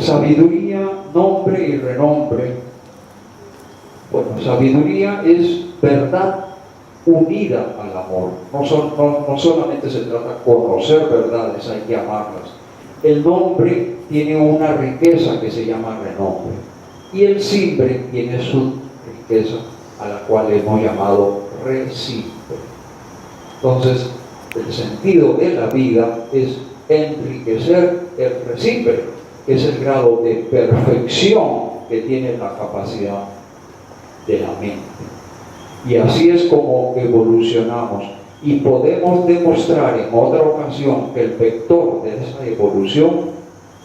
Sabiduría, nombre y renombre. Bueno, sabiduría es verdad unida al amor. No solamente se trata de conocer verdades, hay que amarlas. El nombre tiene una riqueza que se llama renombre. Y el simbre tiene su riqueza, a la cual hemos llamado resimbre. Entonces, el sentido de la vida es enriquecer el resimbre, que es el grado de perfección que tiene la capacidad de la mente. Y así es como evolucionamos. Y podemos demostrar en otra ocasión que el vector de esa evolución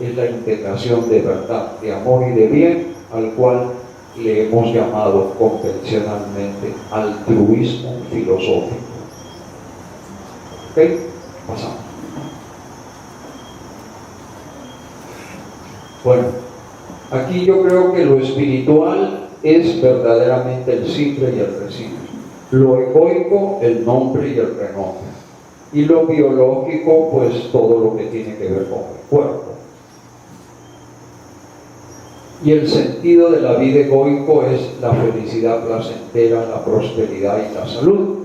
es la integración de verdad, de amor y de bien, al cual le hemos llamado convencionalmente altruismo filosófico. ¿Ok? Pasamos. Bueno, aquí yo creo que lo espiritual es verdaderamente el simple y el resimbre. Lo egoico, el nombre y el renombre. Y lo biológico, pues todo lo que tiene que ver con el cuerpo. Y el sentido de la vida egoico es la felicidad placentera, la prosperidad y la salud,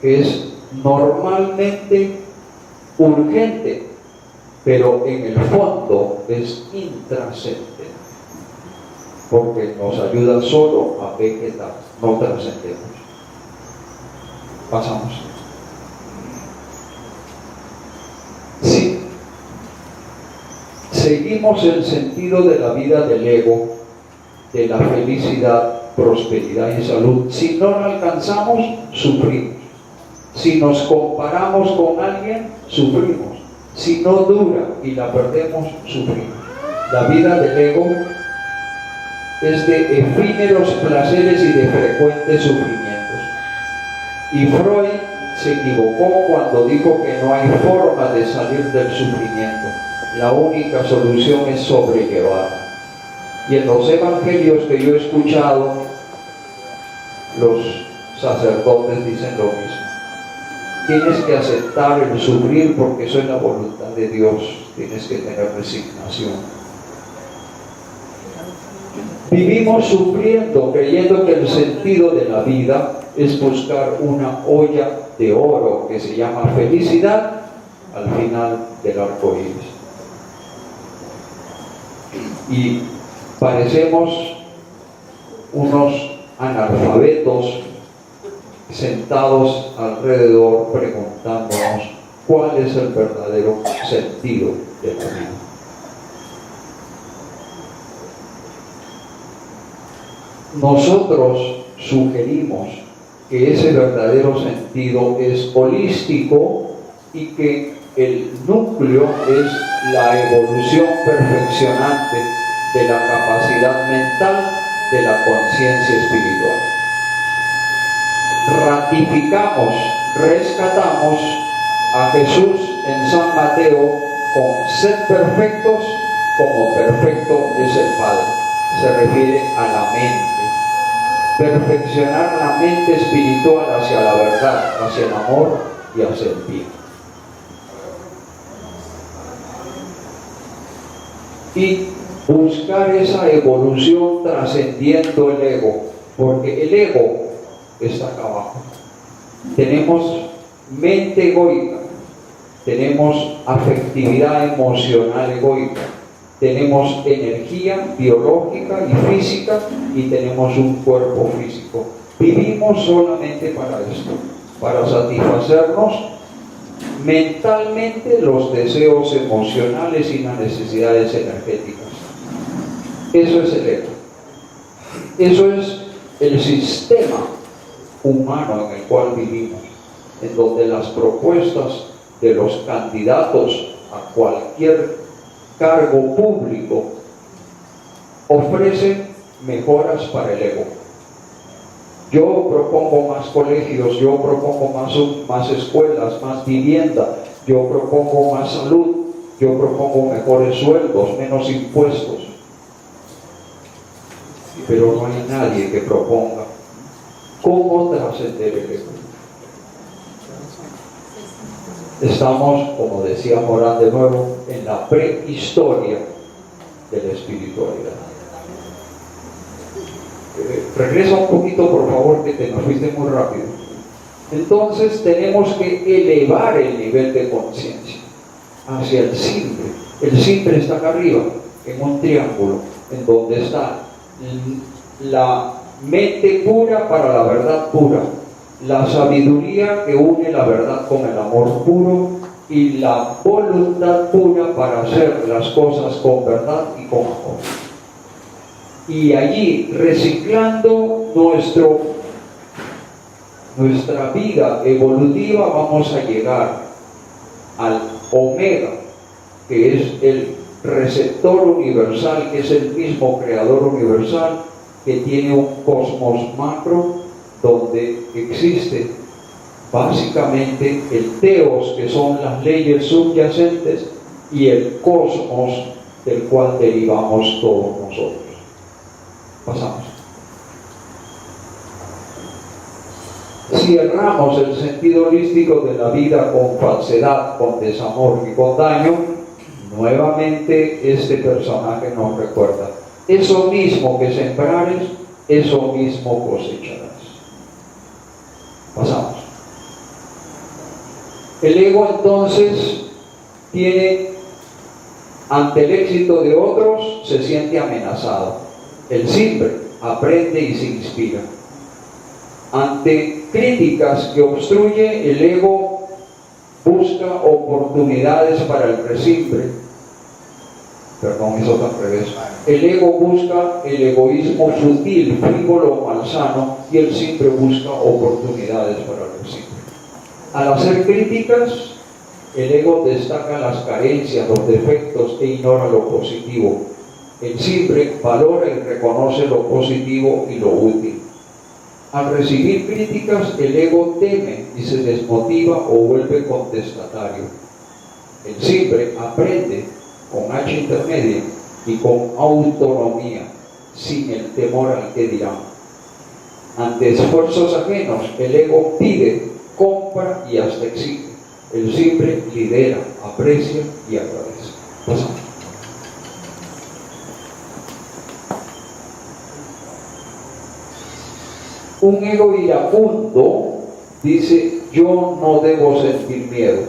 que es normalmente urgente, pero en el fondo es intrascendente, porque nos ayuda solo a vegetar, no trascendemos. Pasamos. Sí. Seguimos el sentido de la vida del ego, de la felicidad, prosperidad y salud. Si no lo alcanzamos, sufrimos. Si nos comparamos con alguien, sufrimos. Si no dura y la perdemos, sufrimos. La vida del ego es de efímeros placeres y de frecuentes sufrimientos. Y Freud se equivocó cuando dijo que no hay forma de salir del sufrimiento. La única solución es sobrellevarla. Y en los evangelios que yo he escuchado, los sacerdotes dicen lo mismo. Tienes que aceptar el sufrir porque eso es la voluntad de Dios. Tienes que tener resignación. Vivimos sufriendo, creyendo que el sentido de la vida es buscar una olla de oro que se llama felicidad al final del arco iris. Y parecemos unos analfabetos sentados alrededor preguntándonos cuál es el verdadero sentido de la vida. Nosotros sugerimos que ese verdadero sentido es holístico y que el núcleo es la evolución perfeccionante de la capacidad mental de la conciencia espiritual. Ratificamos, rescatamos a Jesús en San Mateo con sed perfectos como perfecto es el Padre. Se refiere a la mente. Perfeccionar la mente espiritual hacia la verdad, hacia el amor y hacia el bien. Y buscar esa evolución trascendiendo el ego, porque el ego está acá abajo. Tenemos mente egoica, tenemos afectividad emocional egoica, tenemos energía biológica y física y tenemos un cuerpo físico. Vivimos solamente para esto, para satisfacernos mentalmente los deseos emocionales y las necesidades energéticas. Eso es el ego. Eso es el sistema humano en el cual vivimos, en donde las propuestas de los candidatos a cualquier cargo público ofrecen mejoras para el ego. Yo propongo más colegios, yo propongo más escuelas, más vivienda, yo propongo más salud, yo propongo mejores sueldos, menos impuestos. Pero no hay nadie que proponga cómo trascender el ego. Estamos, como decía Morán de nuevo, en la prehistoria de la espiritualidad. Regresa un poquito, por favor, que te nos fuiste muy rápido. Entonces tenemos que elevar el nivel de conciencia hacia el simple. El simple está acá arriba, en un triángulo, en donde está la mente pura para la verdad pura, la sabiduría que une la verdad con el amor puro y la voluntad pura para hacer las cosas con verdad y con amor. Y allí, reciclando nuestra vida evolutiva, vamos a llegar al omega, que es el receptor universal, que es el mismo creador universal, que tiene un cosmos macro donde existe básicamente el teos, que son las leyes subyacentes, y el cosmos del cual derivamos todos nosotros. Pasamos. Si erramos el sentido holístico de la vida con falsedad, con desamor y con daño, nuevamente este personaje nos recuerda: eso mismo que sembrares, eso mismo cosecharás. Pasamos. El ego entonces tiene, ante el éxito de otros, se siente amenazado. El simple aprende y se inspira. Ante críticas que obstruye, el ego busca oportunidades para el resimple. Perdón, eso está al revés. El ego busca el egoísmo sutil, frívolo, malsano, y el simple busca oportunidades para el resimple. Al hacer críticas, el ego destaca las carencias, los defectos e ignora lo positivo. El simple valora y reconoce lo positivo y lo útil. Al recibir críticas, el ego teme y se desmotiva o vuelve contestatario. El simple aprende con H intermedia y con autonomía, sin el temor al que dirán. Ante esfuerzos ajenos, el ego pide, compra y hasta exige. El simple lidera, aprecia y agradece. Pasamos. Un ego iracundo dice: yo no debo sentir miedo.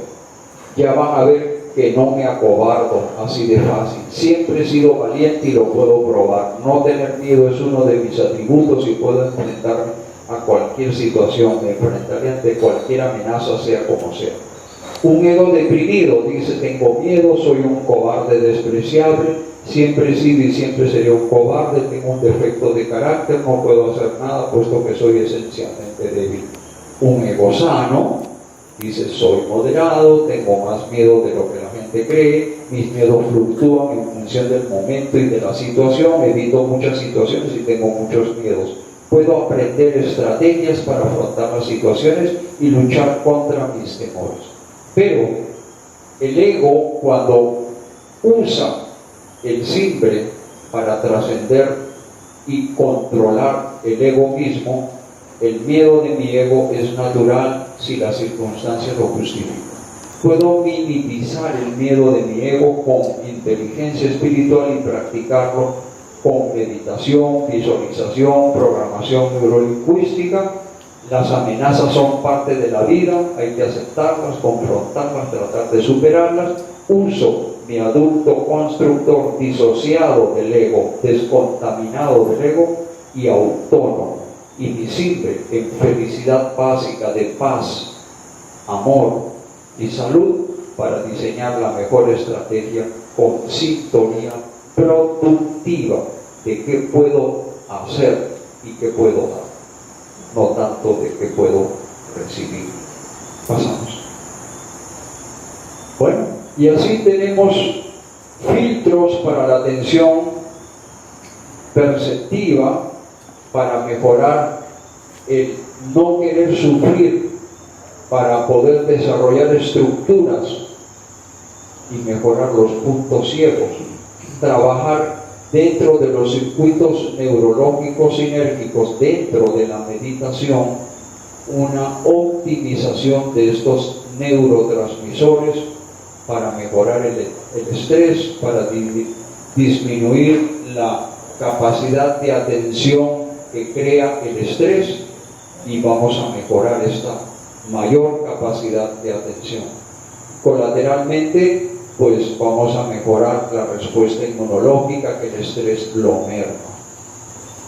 Ya van a ver que no me acobardo así de fácil. Siempre he sido valiente y lo puedo probar. No tener miedo es uno de mis atributos y puedo enfrentarme a cualquier situación. Me enfrentaré ante cualquier amenaza, sea como sea. Un ego deprimido dice: tengo miedo, soy un cobarde despreciable. Siempre he sido y siempre seré un cobarde, tengo un defecto de carácter, no puedo hacer nada puesto que soy esencialmente débil. Un ego sano dice: soy moderado, tengo más miedo de lo que la gente cree, mis miedos fluctúan en función del momento y de la situación, evito muchas situaciones y tengo muchos miedos. Puedo aprender estrategias para afrontar las situaciones y luchar contra mis temores. Pero el ego, cuando usa el simple para trascender y controlar el ego mismo, el miedo de mi ego es natural si las circunstancias lo justifican. Puedo minimizar el miedo de mi ego con inteligencia espiritual y practicarlo con meditación, visualización, programación neurolingüística. Las amenazas son parte de la vida, hay que aceptarlas, confrontarlas, tratar de superarlas. Uso mi adulto constructor disociado del ego, descontaminado del ego y autónomo, invisible en felicidad básica de paz, amor y salud para diseñar la mejor estrategia con sintonía productiva de qué puedo hacer y qué puedo dar, no tanto de qué puedo recibir. Pasamos. Bueno, y así tenemos filtros para la atención perceptiva, para mejorar el no querer sufrir, para poder desarrollar estructuras y mejorar los puntos ciegos, trabajar dentro de los circuitos neurológicos sinérgicos, dentro de la meditación, una optimización de estos neurotransmisores para mejorar el estrés, para disminuir la capacidad de atención que crea el estrés y vamos a mejorar esta mayor capacidad de atención. Colateralmente, pues vamos a mejorar la respuesta inmunológica que el estrés lo merma.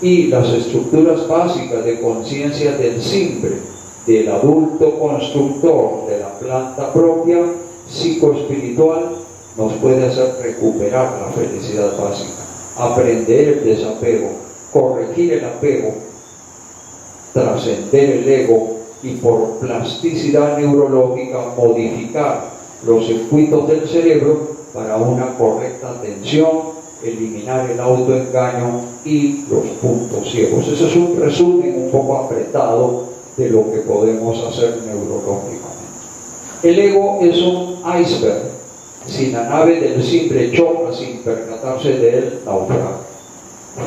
Y las estructuras básicas de conciencia del simple, del adulto constructor, de la planta propia, psicoespiritual, nos puede hacer recuperar la felicidad básica, aprender el desapego, corregir el apego, trascender el ego y por plasticidad neurológica modificar los circuitos del cerebro para una correcta atención, eliminar el autoengaño y los puntos ciegos. Ese es un resumen un poco apretado de lo que podemos hacer neurológicamente. El ego es un iceberg. Si la nave del simple choca sin percatarse de él, naufraga.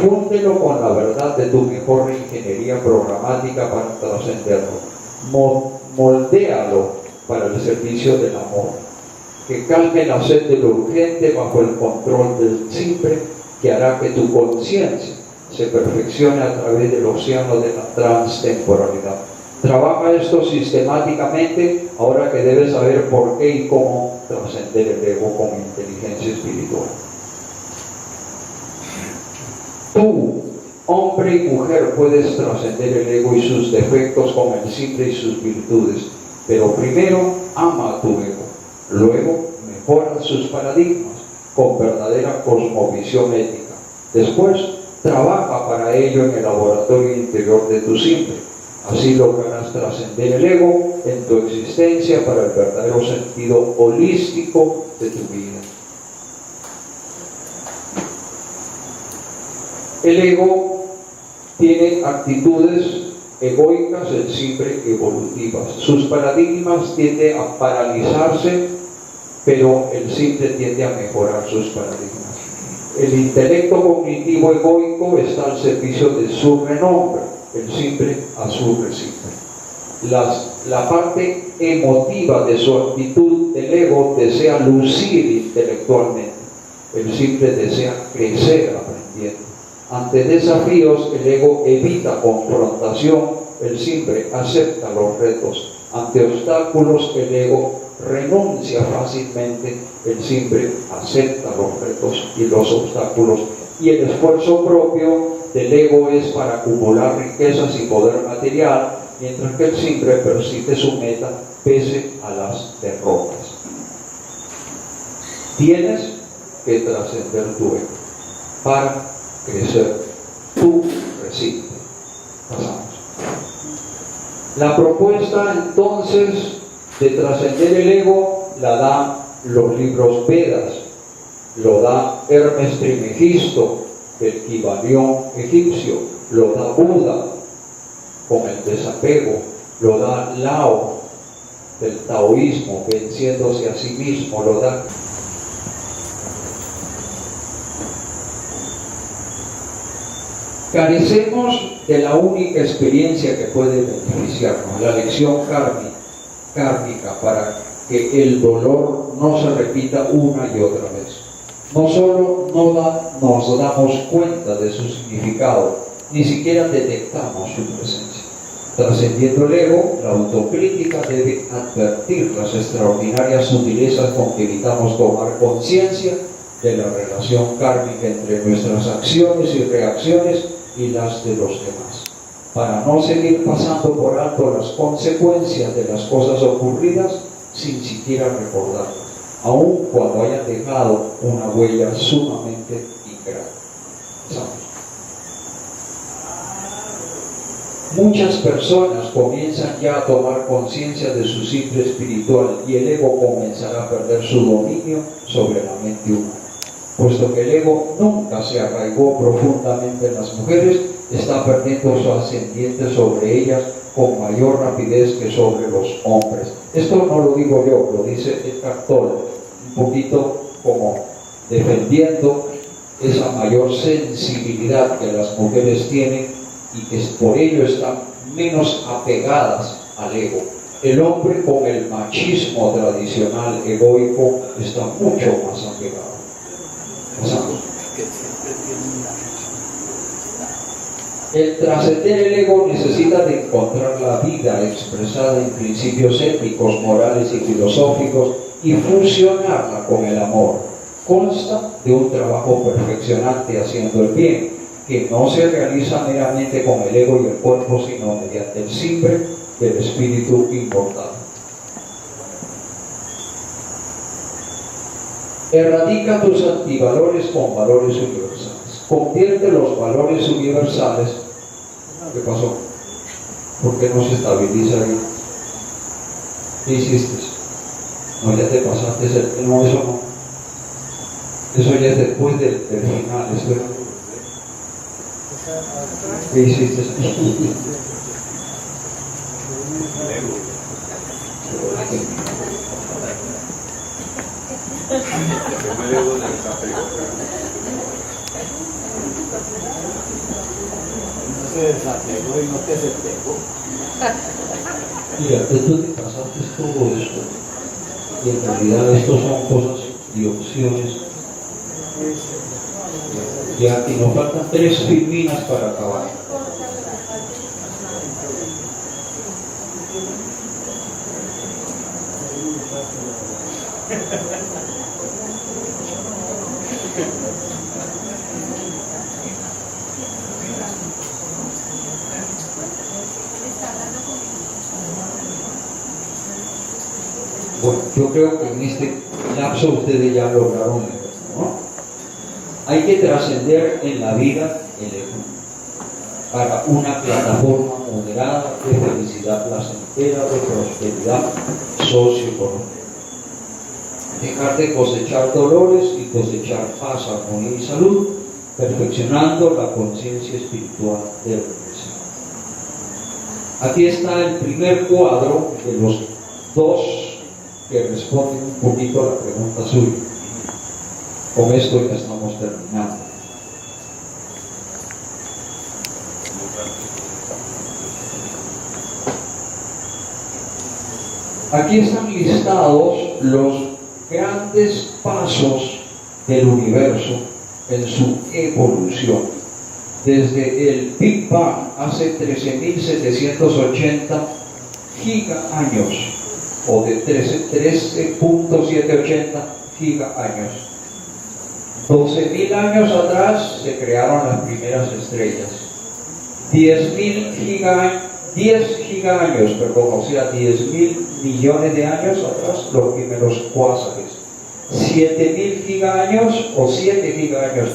Fúndelo con la verdad de tu mejor ingeniería programática para trascenderlo. Moldéalo para el servicio del amor. Que calme la sed de lo urgente bajo el control del simple, que hará que tu conciencia se perfeccione a través del océano de la transtemporalidad. Trabaja esto sistemáticamente, ahora que debes saber por qué y cómo trascender el ego con inteligencia espiritual. Tú, hombre y mujer, puedes trascender el ego y sus defectos con el simple y sus virtudes, pero primero ama a tu ego, luego mejora sus paradigmas con verdadera cosmovisión ética, después trabaja para ello en el laboratorio interior de tu simple. Así lograrás trascender el ego en tu existencia para el verdadero sentido holístico de tu vida. El ego tiene actitudes egoicas, el simple evolutivas. Sus paradigmas tienden a paralizarse, pero el simple tiende a mejorar sus paradigmas. El intelecto cognitivo egoico está al servicio de su renombre, el simple a su recipe. La parte emotiva de su actitud del ego desea lucir intelectualmente, el simple desea crecer aprendiendo. Ante desafíos, el ego evita confrontación, el simple acepta los retos. Ante obstáculos, el ego renuncia fácilmente, el simple acepta los retos y los obstáculos. Y el esfuerzo propio del ego es para acumular riquezas y poder material, mientras que el simple persigue su meta pese a las derrotas. Tienes que trascender tu ego para crecer tu recipe. Pasamos. La propuesta entonces de trascender el ego la da los libros Vedas, lo da Hermes Trismegisto, el Kybalión egipcio, lo da Buda con el desapego, lo da Lao del taoísmo, venciéndose a sí mismo, lo da. Carecemos de la única experiencia que puede beneficiarnos, la lección kármica, para que el dolor no se repita una y otra vez. No solo nos damos cuenta de su significado, ni siquiera detectamos su presencia. Trascendiendo el ego, la autocrítica debe advertir las extraordinarias sutilezas con que evitamos tomar conciencia de la relación kármica entre nuestras acciones y reacciones y las de los demás, para no seguir pasando por alto las consecuencias de las cosas ocurridas sin siquiera recordarlas, aun cuando hayan dejado una huella sumamente ingrata. Muchas personas comienzan ya a tomar conciencia de su simple espiritual y el ego comenzará a perder su dominio sobre la mente humana. Puesto que el ego nunca se arraigó profundamente en las mujeres, está perdiendo su ascendiente sobre ellas con mayor rapidez que sobre los hombres. Esto no lo digo yo, lo dice Eckhart Tolle, un poquito como defendiendo esa mayor sensibilidad que las mujeres tienen y que por ello están menos apegadas al ego. El hombre con el machismo tradicional egoico está mucho más apegado. El trascender el ego necesita de encontrar la vida expresada en principios éticos, morales y filosóficos y fusionarla con el amor. Consta de un trabajo perfeccionante haciendo el bien, que no se realiza meramente con el ego y el cuerpo, sino mediante el simbre del espíritu inmortal. Erradica tus antivalores con valores universales. Convierte los valores universales. ¿Qué pasó? ¿Por qué no se estabiliza ahí? ¿Qué hiciste? No, ya te pasaste. No, eso no. Eso ya es después del final. ¿Qué hiciste? No se desapegó y no te se pegó. Mira, tú te pasaste todo esto y en realidad estos son cosas y opciones. Ya, y nos faltan 3 filminas para acabar. Bueno, yo creo que en este lapso ustedes ya lograron esto, ¿no? Hay que trascender en la vida el ego para una plataforma moderada de felicidad placentera, de prosperidad socioeconómica. Dejar de cosechar dolores y cosechar paz, armonía y salud, perfeccionando la conciencia espiritual del universo. Aquí está el primer cuadro de los 2 que responden un poquito a la pregunta suya. Con esto ya estamos terminando. Aquí están listados los grandes pasos del universo en su evolución. Desde el Big Bang hace 13.780 gigaaños, o de 13.780 gigaaños. 12.000 años atrás se crearon las primeras estrellas. 10 gigaaños, o sea, 10.000 millones de años atrás, los primeros cuásares. 7.000 gigaaños, o 7 gigaaños,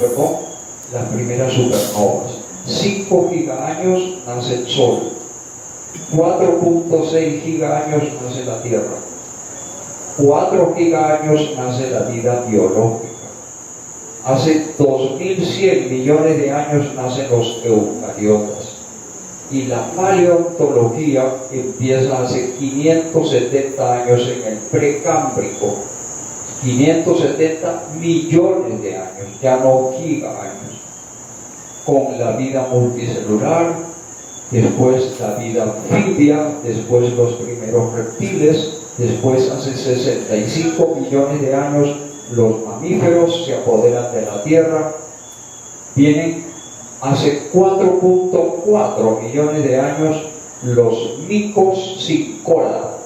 las primeras supernovas. 5 gigaaños nace el Sol. 4.6 gigaaños nace la Tierra. 4 gigaaños nace la vida biológica. Hace 2.100 millones de años nacen los eucariotas. Y la paleontología empieza hace 570 años en el precámbrico. 570 millones de años, ya no gigaaños. Con la vida multicelular, después la vida anfibia, después los primeros reptiles, después hace 65 millones de años los mamíferos se apoderan de la Tierra, vienen hace 4.4 millones de años los micos sin cola,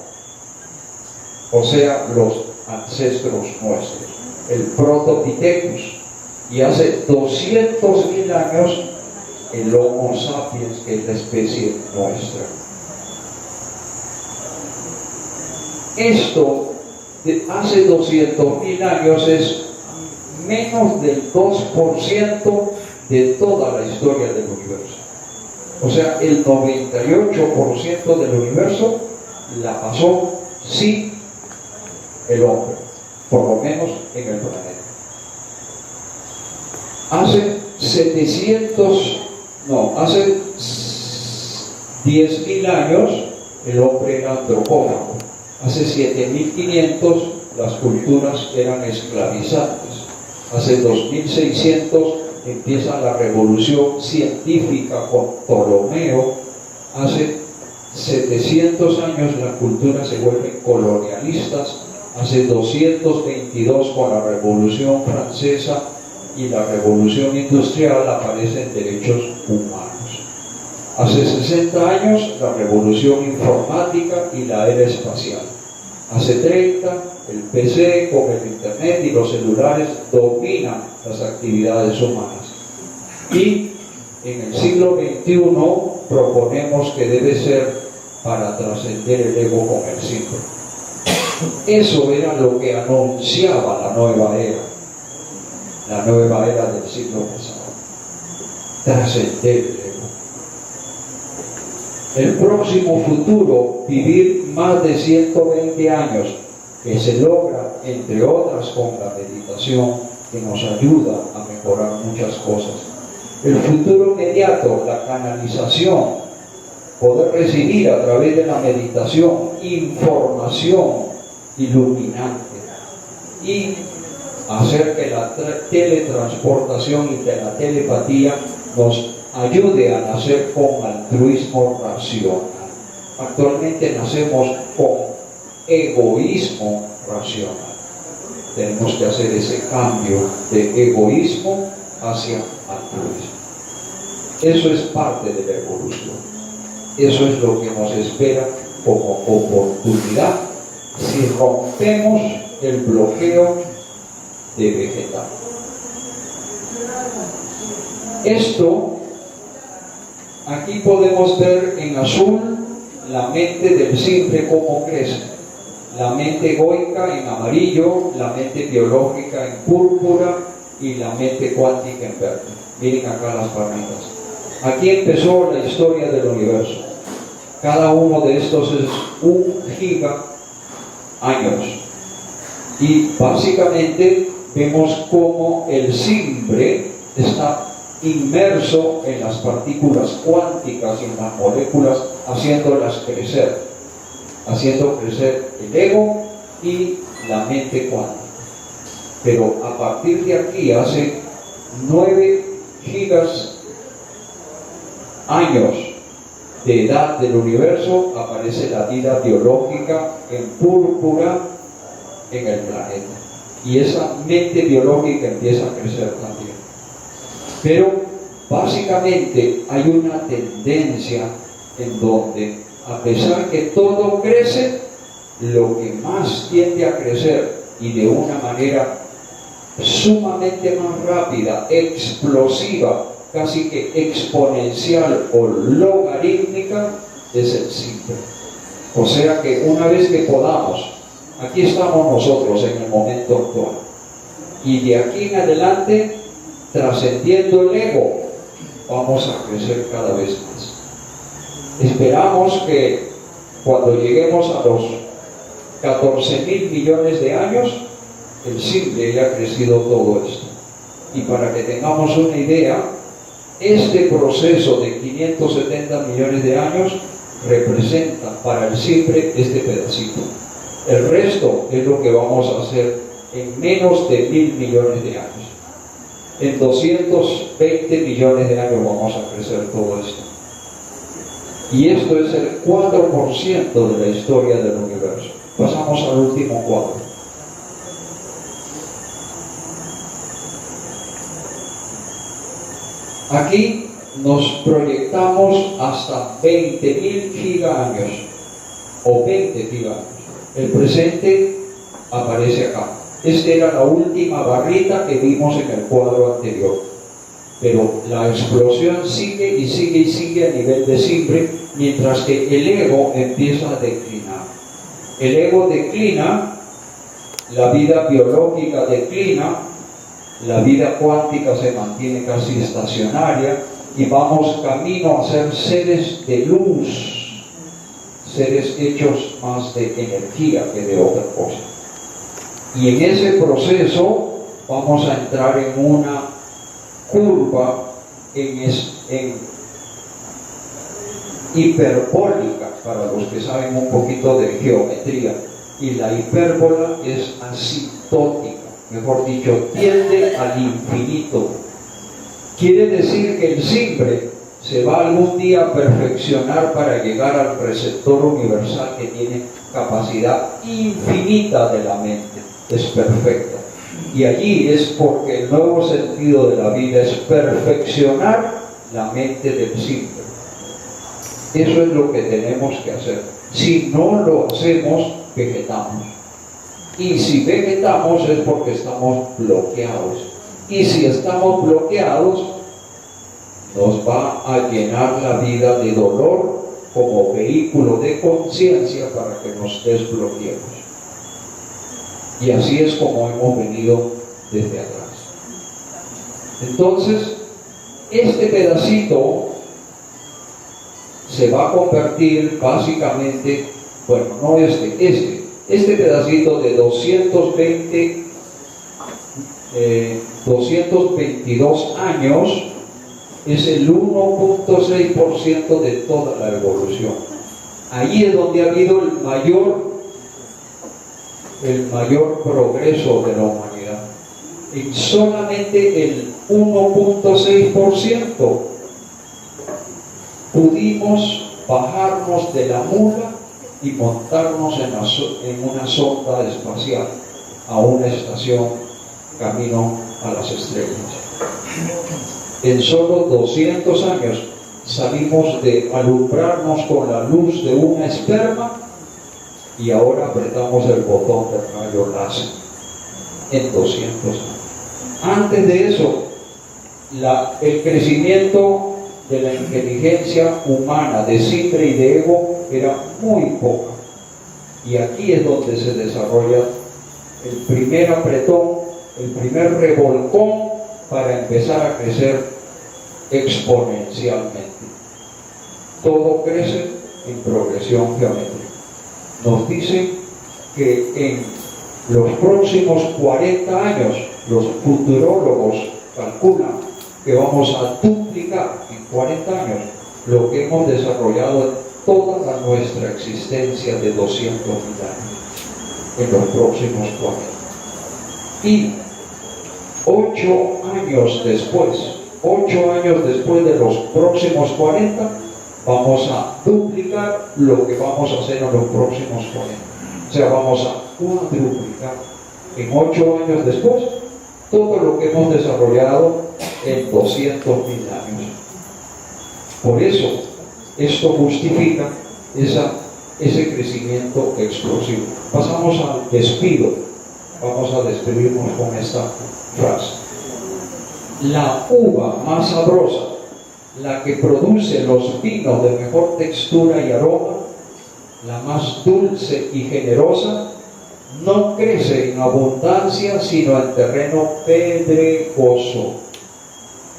o sea, los ancestros nuestros, el Protopithecus, y hace 200.000 años el Homo sapiens, que es la especie nuestra. Esto de hace 200.000 años es menos del 2% de toda la historia del universo. O sea, el 98% del universo la pasó sin el hombre, por lo menos en el planeta. Hace 10.000 años el hombre era antropófago. Hace 7.500 las culturas eran esclavizantes. Hace 2.600 empieza la revolución científica con Ptolomeo. Hace 700 años las culturas se vuelven colonialistas. Hace 222 con la Revolución Francesa y la Revolución Industrial aparecen derechos humanos. Hace 60 años, la revolución informática y la era espacial. Hace 30, el PC con el internet y los celulares dominan las actividades humanas. Y en el siglo XXI proponemos que debe ser para trascender el ego con el símbolo. Eso era lo que anunciaba la nueva era del siglo pasado. Trascender el ego. El próximo futuro, vivir más de 120 años, que se logra, entre otras, con la meditación, que nos ayuda a mejorar muchas cosas. El futuro inmediato, la canalización, poder recibir a través de la meditación información iluminante y hacer que la teletransportación y que la telepatía nos ayude a nacer con altruismo racional. Actualmente nacemos con egoísmo racional. Tenemos que hacer ese cambio de egoísmo hacia altruismo. Eso es parte de la evolución. Eso es lo que nos espera como oportunidad si rompemos el bloqueo de vegetal. Esto, aquí podemos ver en azul la mente del simple cómo crece. La mente egoica en amarillo, la mente biológica en púrpura y la mente cuántica en verde. Miren acá las palmitas. Aquí empezó la historia del universo. Cada uno de estos es 1 giga años. Y básicamente vemos cómo el simple está inmerso en las partículas cuánticas y en las moléculas, haciendo crecer el ego y la mente cuántica. Pero a partir de aquí, hace 9 gigas años de edad del universo, aparece la vida biológica en púrpura en el planeta. Y esa mente biológica empieza a crecer también. Pero básicamente hay una tendencia en donde, a pesar que todo crece, lo que más tiende a crecer y de una manera sumamente más rápida, explosiva, casi que exponencial o logarítmica, es el simple. O sea que una vez que podamos, aquí estamos nosotros en el momento actual, y de aquí en adelante, trascendiendo el ego, vamos a crecer cada vez más. Esperamos que cuando lleguemos a los 14.000 millones de años, el simple haya crecido todo esto. Y para que tengamos una idea, este proceso de 570 millones de años representa para el simple este pedacito. El resto es lo que vamos a hacer en menos de 1.000 millones de años. En 220 millones de años vamos a crecer todo esto. Y esto es el 4% de la historia del universo. Pasamos al último cuadro. Aquí nos proyectamos hasta 20.000 gigaaños o 20 gigaaños. El presente aparece acá. Esta era la última barrita que vimos en el cuadro anterior. Pero la explosión sigue y sigue y sigue a nivel de simple, mientras que el ego empieza a declinar. El ego declina, la vida biológica declina, la vida cuántica se mantiene casi estacionaria y vamos camino a ser seres de luz, seres hechos más de energía que de otra cosa. Y en ese proceso vamos a entrar en una curva en hiperbólica, para los que saben un poquito de geometría, y la hipérbola es asintótica, mejor dicho, tiende al infinito. Quiere decir que el simple se va algún día a perfeccionar para llegar al preceptor universal que tiene capacidad infinita de la mente, es perfecta. Y allí es porque el nuevo sentido de la vida es perfeccionar la mente del simple. Eso es lo que tenemos que hacer. Si no lo hacemos, vegetamos. Y si vegetamos es porque estamos bloqueados. Y si estamos bloqueados, nos va a llenar la vida de dolor como vehículo de conciencia para que nos desbloqueemos. Y así es como hemos venido desde atrás. Entonces, este pedacito se va a convertir básicamente, bueno, no este pedacito de 222 años es el 1.6% de toda la evolución. Ahí es donde ha habido el mayor progreso de la humanidad. En solamente el 1.6% pudimos bajarnos de la mula y montarnos en una sonda espacial a una estación camino a las estrellas. En solo 200 años salimos de alumbrarnos con la luz de una esperma y ahora apretamos el botón del rayo láser en 200 años. Antes de eso, el crecimiento de la inteligencia humana, de psique y de ego, era muy poca. Y aquí es donde se desarrolla el primer apretón, el primer revolcón para empezar a crecer exponencialmente. Todo crece en progresión geométrica. Nos dicen que en los próximos 40 años, los futurólogos calculan que vamos a duplicar en 40 años lo que hemos desarrollado en toda nuestra existencia de 200.000 años, en los próximos 40. Y 8 años después de los próximos 40, vamos a duplicar lo que vamos a hacer en los próximos 40. O sea, vamos a cuadruplicar en 8 años después todo lo que hemos desarrollado en 200.000 años. Por eso, esto justifica ese crecimiento explosivo. Pasamos al despido. Vamos a despedirnos con esta frase. La uva más sabrosa, la que produce los vinos de mejor textura y aroma, la más dulce y generosa, no crece en abundancia sino en terreno pedregoso.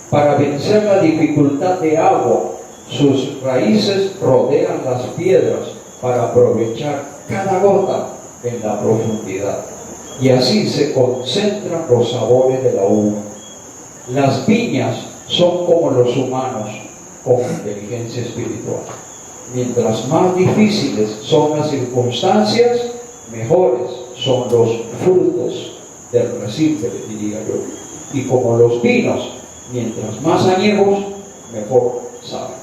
Para vencer la dificultad de agua, sus raíces rodean las piedras para aprovechar cada gota en la profundidad. Y así se concentran los sabores de la uva. Las viñas son como los humanos, con inteligencia espiritual. Mientras más difíciles son las circunstancias, mejores son los frutos del recife, diría yo. Y como los vinos, mientras más añejos, mejor saben.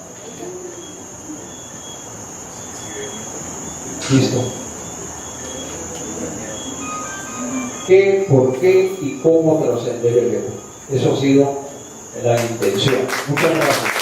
¿Listo? ¿Qué, por qué y cómo trascender el ego? Eso ha sido la intención. Muchas gracias.